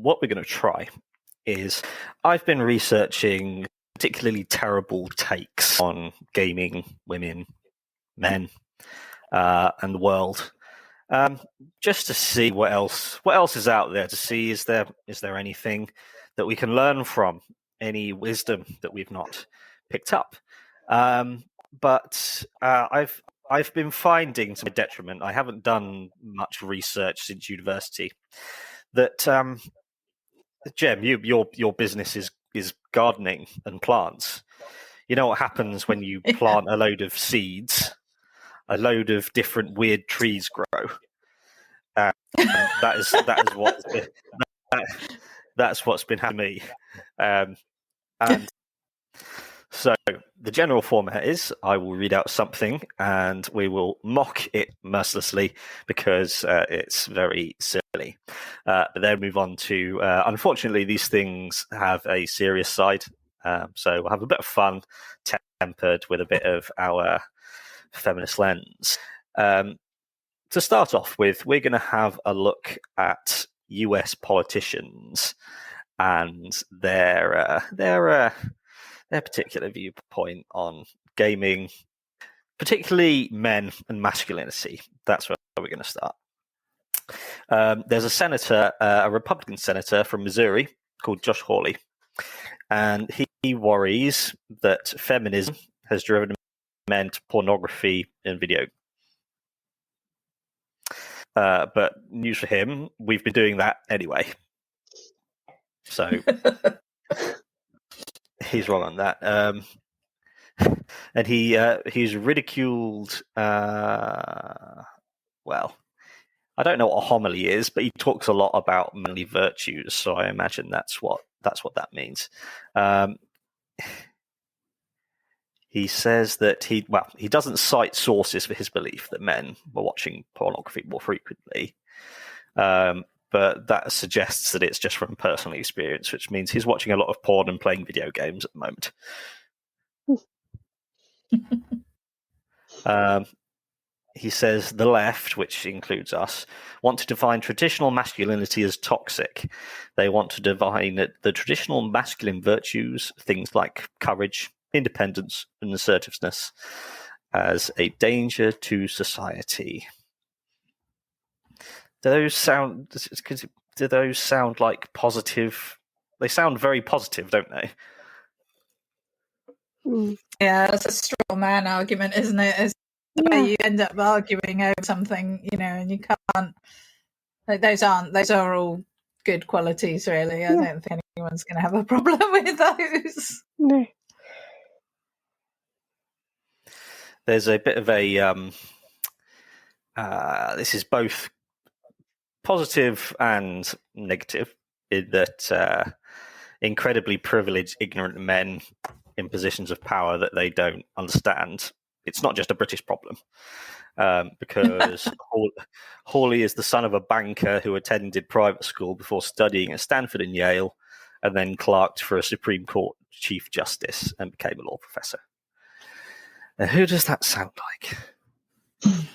what we're going to try is I've been researching particularly terrible takes on gaming, women, men, and the world, just to see what else is out there. To see is there anything that we can learn from, any wisdom that we've not picked up. But I've been finding, to my detriment, I haven't done much research since university, that Jem, your business is gardening and plants. You know what happens when you plant a load of seeds? A load of different weird trees grow. That's what's been happening to me. And so the general format is I will read out something and we will mock it mercilessly because it's very silly. But then move on to, unfortunately, these things have a serious side. So we'll have a bit of fun, tempered with a bit of our feminist lens. To start off with, we're going to have a look at US politicians and their particular viewpoint on gaming, particularly men and masculinity. That's where we're going to start. There's a senator, a Republican senator from Missouri called Josh Hawley, and he worries that feminism has driven men to pornography and video. But news for him, we've been doing that anyway. So he's wrong on that. And he's ridiculed. Well, I don't know what a homily is, but he talks a lot about manly virtues. So I imagine that's what that means. He says that he doesn't cite sources for his belief that men were watching pornography more frequently, but that suggests that it's just from personal experience, which means he's watching a lot of porn and playing video games at the moment. He says the left, which includes us, want to define traditional masculinity as toxic. They want to define the traditional masculine virtues, things like courage, independence, and assertiveness, as a danger to society. Do those sound like positive? They sound very positive, don't they? Yeah, it's a straw man argument, isn't it? It's where you end up arguing over something, and you can't. Those are all good qualities, really. I don't think anyone's going to have a problem with those. No. There's a bit of a. This is both positive and negative in that incredibly privileged, ignorant men in positions of power that they don't understand. It's not just a British problem, because Hawley is the son of a banker who attended private school before studying at Stanford and Yale, and then clerked for a Supreme Court Chief Justice and became a law professor. Now, who does that sound like?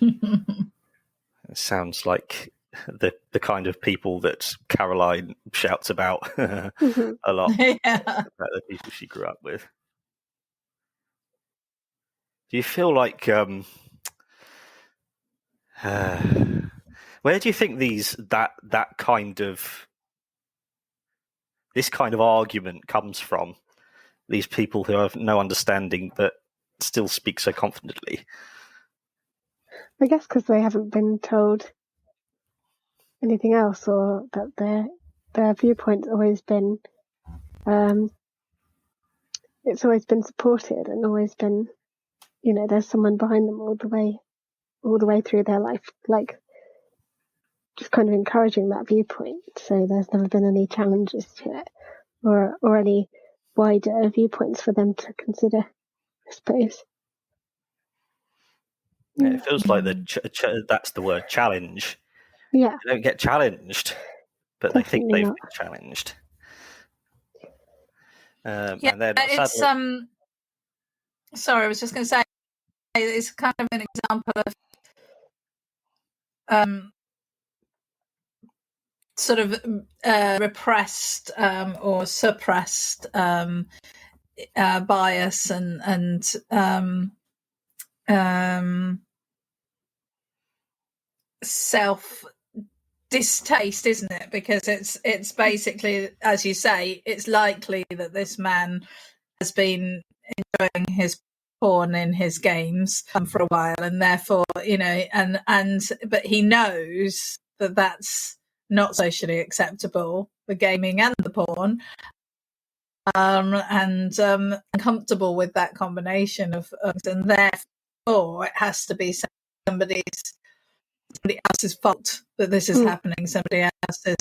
It sounds like the kind of people that Caroline shouts about a lot, about the people she grew up with. Do you feel like where do you think this kind of argument comes from? These people who have no understanding but still speak so confidently. I guess because they haven't been told anything else, or that their viewpoint's always been it's always been supported and always been, there's someone behind them all the way through their life, like just kind of encouraging that viewpoint. So there's never been any challenges to it, or any wider viewpoints for them to consider, I suppose. Yeah, it feels like that's the word, challenge. Yeah, they don't get challenged, but definitely they think they've not been challenged. And it's sorry, I was just going to say it's kind of an example of sort of repressed or suppressed bias and self distaste, isn't it? Because it's basically, as you say, it's likely that this man has been enjoying his porn in his games for a while, and therefore, but he knows that that's not socially acceptable, the gaming and the porn, and comfortable with that combination of and therefore it has to be somebody else's fault that this is happening, somebody else's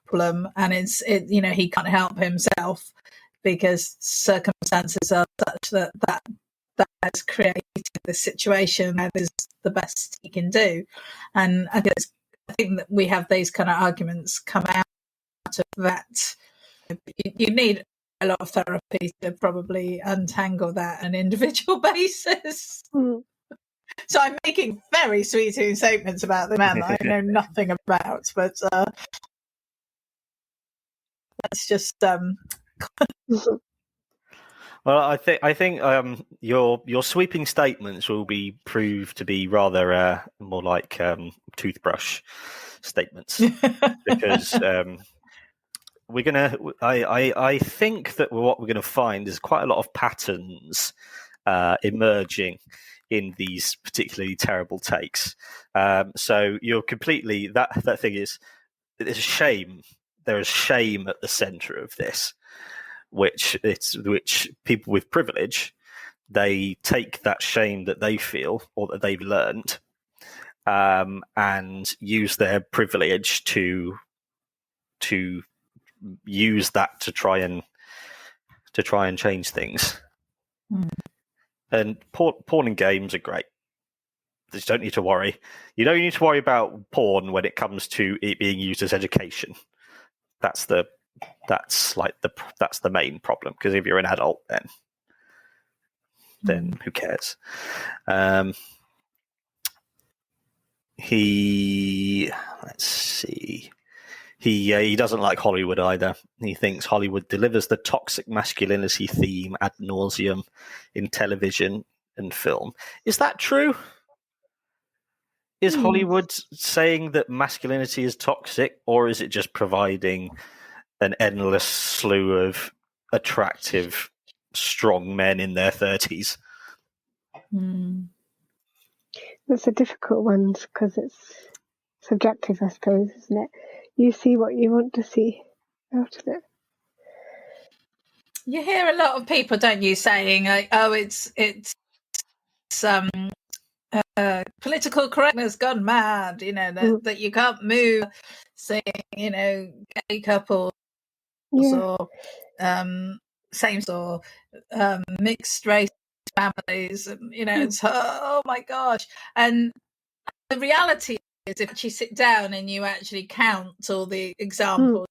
problem, and he can't help himself because circumstances are such that has created this situation. That is the best he can do, and I think that we have these kind of arguments come out of that. You need a lot of therapy to probably untangle that on an individual basis. So I'm making very sweeping statements about the man that I know nothing about, but that's just. Well, I think your sweeping statements will be proved to be rather more like toothbrush statements because we're gonna. I think that what we're gonna find is quite a lot of patterns emerging in these particularly terrible takes. So you're completely that thing is it's a shame. There is shame at the centre of this, which people with privilege, they take that shame that they feel or that they've learned, and use their privilege to use that to try and change things. And porn and games are great. You don't need to worry. You don't need to worry about porn when it comes to it being used as education. That's the main problem, because if you're an adult, then who cares? Let's see. He doesn't like Hollywood either. He thinks Hollywood delivers the toxic masculinity theme ad nauseum in television and film. Is that true? Is Hollywood saying that masculinity is toxic, or is it just providing an endless slew of attractive, strong men in their 30s? That's a difficult one because it's subjective, I suppose, isn't it? You see what you want to see out of it. You hear a lot of people, don't you, saying, like, "Oh, it's political correctness gone mad." You know that you can't move, saying, gay couples or same or mixed race families. It's oh my gosh, and the reality is, if you sit down and you actually count all the examples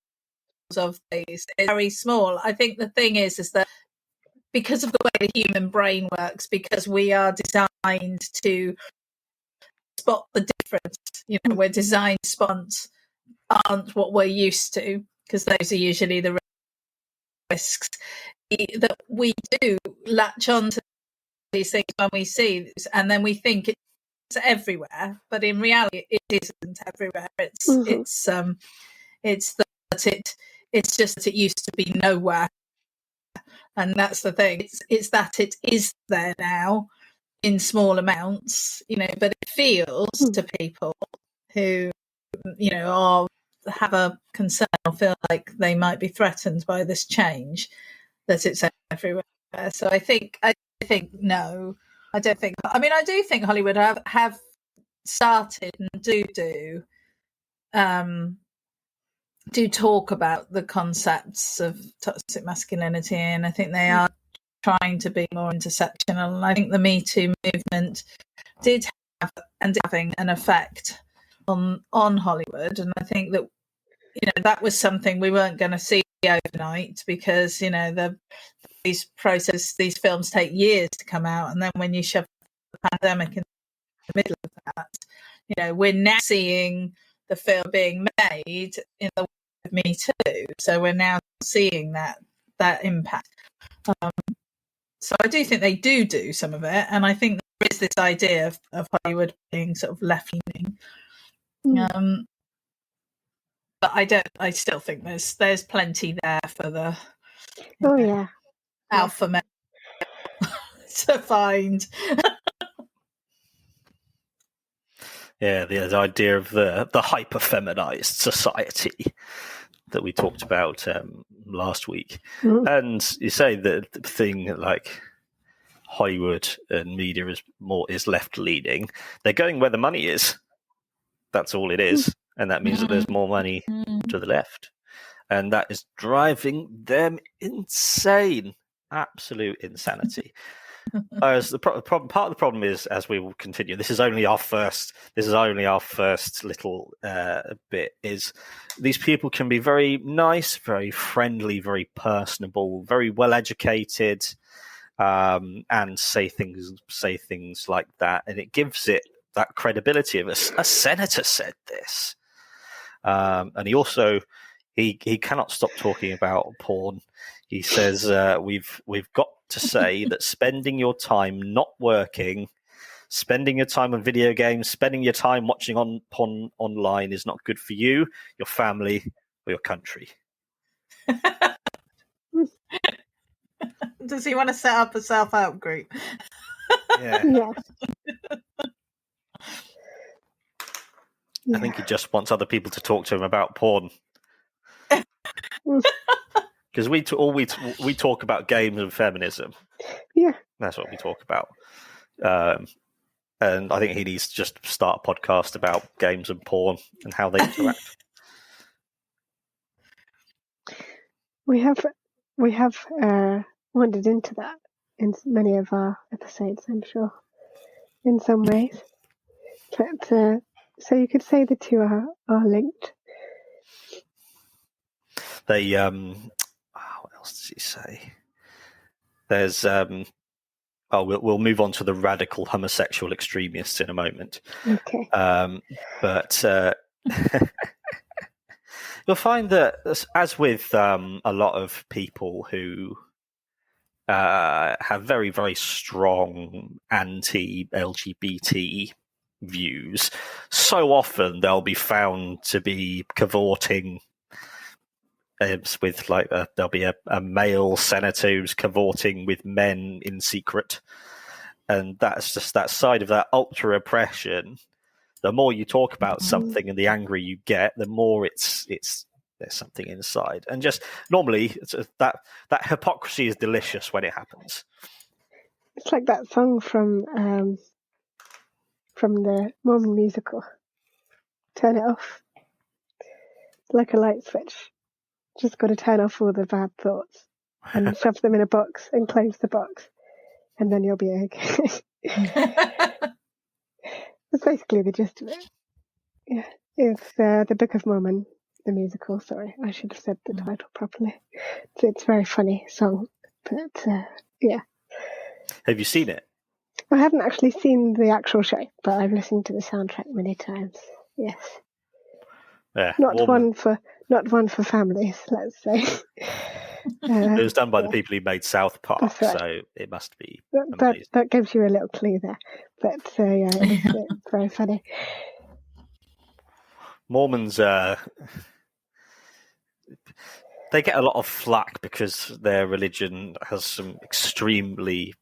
of these, it's very small. I think the thing is that because of the way the human brain works, because we are designed to spot the difference, we're designed spots aren't what we're used to, because those are usually the risks, that we do latch on to these things when we see this, and then we think it's everywhere, but in reality it isn't everywhere. It's just that it used to be nowhere, and that's the thing. It's that it is there now in small amounts, but it feels to people who have a concern or feel like they might be threatened by this change, that it's everywhere. So I think no, I don't think. I mean, I do think Hollywood have started and do talk about the concepts of toxic masculinity, and I think they are trying to be more intersectional. And I think the Me Too movement did have and having an effect on Hollywood, and I think that that was something we weren't going to see overnight, because these films take years to come out, and then when you shove the pandemic in the middle of that, we're now seeing the film being made in the way of Me Too. So we're now seeing that impact. So I do think they do some of it, and I think there is this idea of Hollywood being sort of left-leaning. But I still think there's plenty there for the alpha male to find. Yeah, the idea of the hyper-feminized society that we talked about last week. And you say that the thing like Hollywood and media is left-leaning. They're going where the money is. That's all it is. And that means that there's more money to the left. And that is driving them insane. Absolute insanity. Whereas part of the problem is, as we will continue, this is only our first little bit, is these people can be very nice, very friendly, very personable, very well educated, and say things like that, and it gives it that credibility of a senator said this. And he also he cannot stop talking about porn. He says we've got to say that spending your time not working, spending your time on video games, spending your time watching porn online is not good for you, your family, or your country. Does he want to set up a self-help group? Yeah. Yeah. I think he just wants other people to talk to him about porn. Because we talk about games and feminism. Yeah. That's what we talk about. And I think he needs to just start a podcast about games and porn and how they interact. We have wandered into that in many of our episodes, I'm sure, in some ways. But so you could say the two are linked. They what else does he say? There's we'll move on to the radical homosexual extremists in a moment. Okay. But you'll find that, as with a lot of people who have very, very strong anti-LGBT views, so often they'll be found to be cavorting with there'll be a male senator who's cavorting with men in secret, and that's just that side of that ultra oppression. The more you talk about something and the angrier you get, the more it's there's something inside, and just normally that hypocrisy is delicious when it happens. It's like that song from the Mormon musical. Turn it off. It's like a light switch. Just got to turn off all the bad thoughts and shove them in a box and close the box, and then you'll be okay. That's basically the gist of it. Yeah, it's the Book of Mormon, the musical. Sorry, I should have said the title properly. It's a very funny song, but yeah. Have you seen it? I haven't actually seen the actual show, but I've listened to the soundtrack many times. Yes. Yeah, not one for families, let's say. It was done by the people who made South Park, right. So it must be amazing. That gives you a little clue there. But yeah, it's very funny. Mormons, they get a lot of flack because their religion has some extremely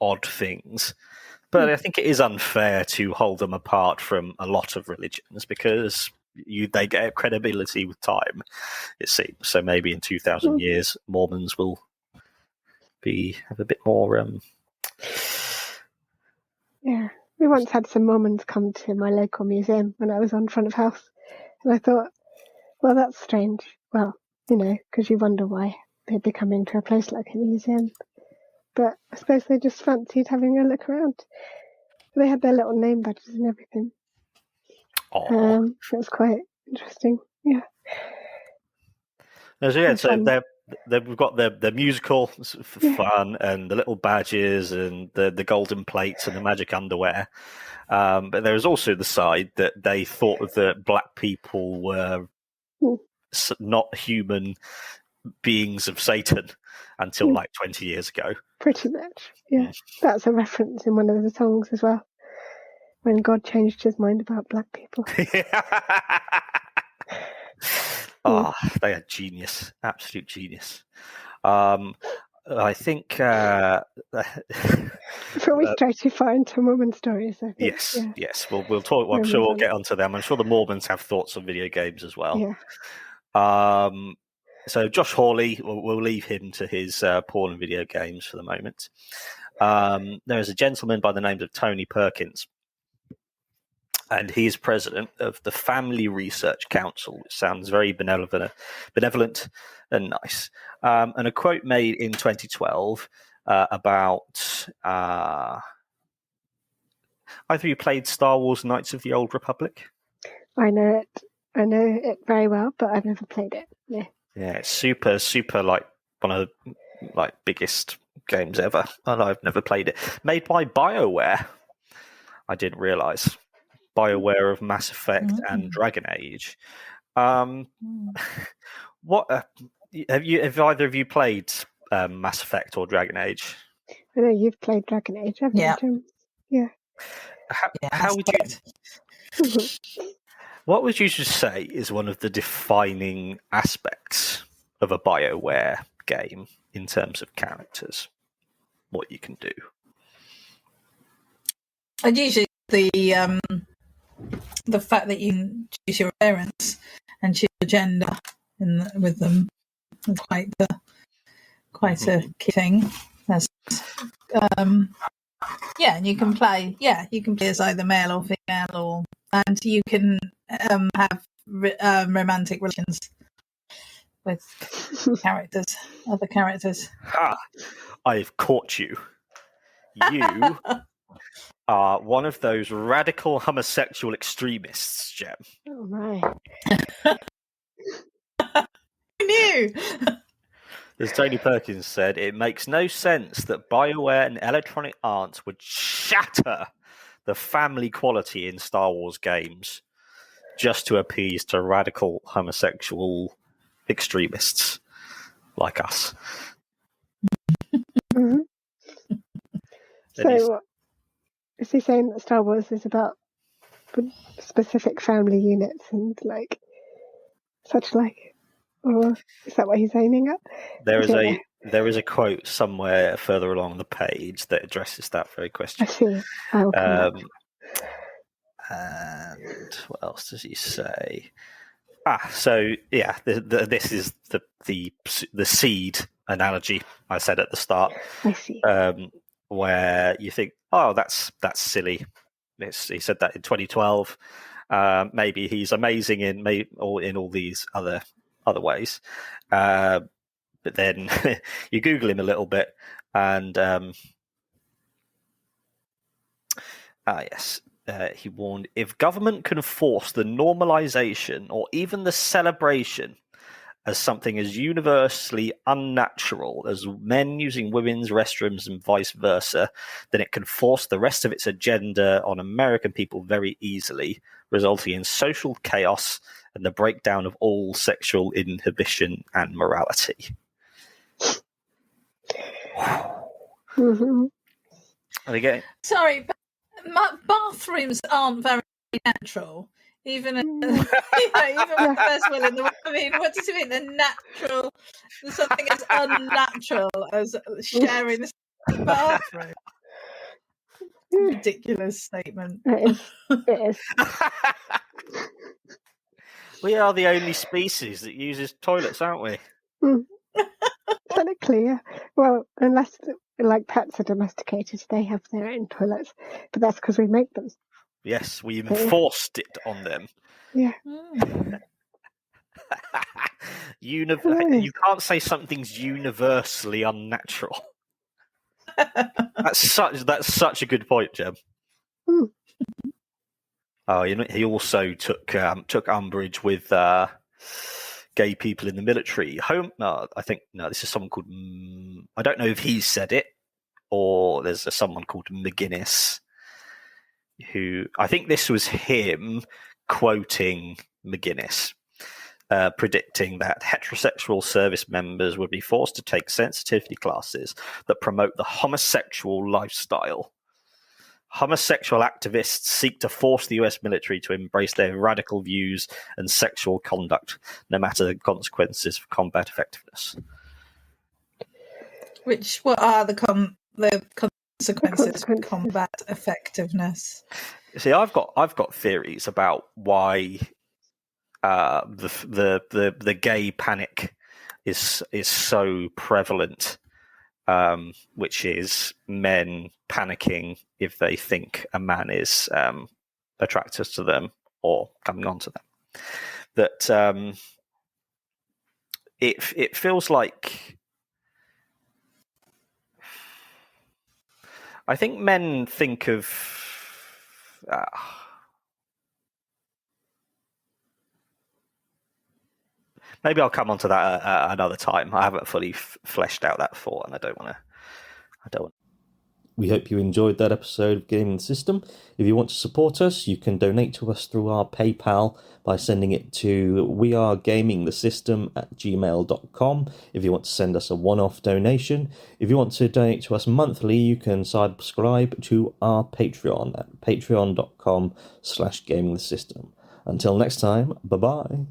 odd things. But I think it is unfair to hold them apart from a lot of religions, because they get credibility with time, it seems. So maybe in 2,000 years, Mormons will have a bit more. Yeah, we once had some Mormons come to my local museum when I was on front of house, and I thought, well, that's strange. Well, because you wonder why they'd be coming to a place like a museum. But I suppose they just fancied having a look around. They had their little name badges and everything. It was quite interesting. Yeah. So we've got the musical for fun and the little badges and the golden plates and the magic underwear. But there is also the side that they thought that black people were not human beings of Satan until like 20 years ago. Pretty much, yeah. That's a reference in one of the songs as well, when God changed his mind about black people. Oh, they are genius, absolute genious. I think before we stray too far into Mormon stories, I think, yes, we'll talk. I'm sure we'll get onto them. I'm sure the Mormons have thoughts on video games as well. Yeah. So Josh Hawley, we'll leave him to his porn and video games for the moment. There is a gentleman by the name of Tony Perkins, and he is president of the Family Research Council, which sounds very benevolent and nice. And a quote made in 2012 about... either you played Star Wars Knights of the Old Republic? I know it very well, but I've never played it. Yeah, it's super, like one of the biggest games ever, and I've never played it. Made by BioWare. I didn't realise. BioWare of Mass Effect and Dragon Age. What have either of you played Mass Effect or Dragon Age? I know you've played Dragon Age, haven't you, Jim? Yeah. How would you? What would you just say is one of the defining aspects of a BioWare game in terms of characters? What you can do? And usually the fact that you can choose your parents and choose your gender with them is quite a key thing. That's, and you can play. Yeah, you can play as either male or female, and you can have romantic relations with other characters. Ha! I've caught you. You are one of those radical homosexual extremists, Jem. Oh my! I knew. As Tony Perkins said, it makes no sense that BioWare and Electronic Arts would shatter the family quality in Star Wars games just to appease to radical homosexual extremists like us. Mm-hmm. So, is he saying that Star Wars is about specific family units and such like? Or is that what he's aiming at? There is a quote somewhere further along the page that addresses that very question. I see. And what else does he say? So yeah, this is the seed analogy I said at the start. I see. Where you think, oh, that's silly. He said that in 2012. Maybe he's amazing in all these other ways, but then you Google him a little bit, and he warned, if government can force the normalization or even the celebration as something as universally unnatural as men using women's restrooms and vice versa, then it can force the rest of its agenda on American people very easily, resulting in social chaos and the breakdown of all sexual inhibition and morality. Mm-hmm. And again, sorry, but bathrooms aren't very natural. Even with the first one in the world. I mean, what does it mean? The natural, something as unnatural as sharing the bathroom. Ridiculous statement. It is. We are the only species that uses toilets, aren't we? Technically, yeah. Well, unless pets are domesticated, they have their own toilets, but that's because we make them. Yes, we enforced it on them. Yeah. You can't say something's universally unnatural. That's such a good point, Jem. Oh, he also took umbrage with gay people in the military. This is someone called, I don't know if he said it, or there's someone called McGuinness, who, I think this was him quoting McGuinness, predicting that heterosexual service members would be forced to take sensitivity classes that promote the homosexual lifestyle. Homosexual activists seek to force the US military to embrace their radical views and sexual conduct, no matter the consequences for combat effectiveness. What are the consequences of combat effectiveness? See, I've got theories about why the gay panic is so prevalent, which is men panicking if they think a man is attracted to them or coming on to them. That it feels like, I think men think of maybe I'll come on to that another time. I haven't fully fleshed out that thought, and I don't want to. We hope you enjoyed that episode of Gaming the System. If you want to support us, you can donate to us through our PayPal by sending it to wearegamingthesystem@gmail.com if you want to send us a one-off donation. If you want to donate to us monthly, you can subscribe to our Patreon at patreon.com/gamingthesystem. Until next time, bye-bye.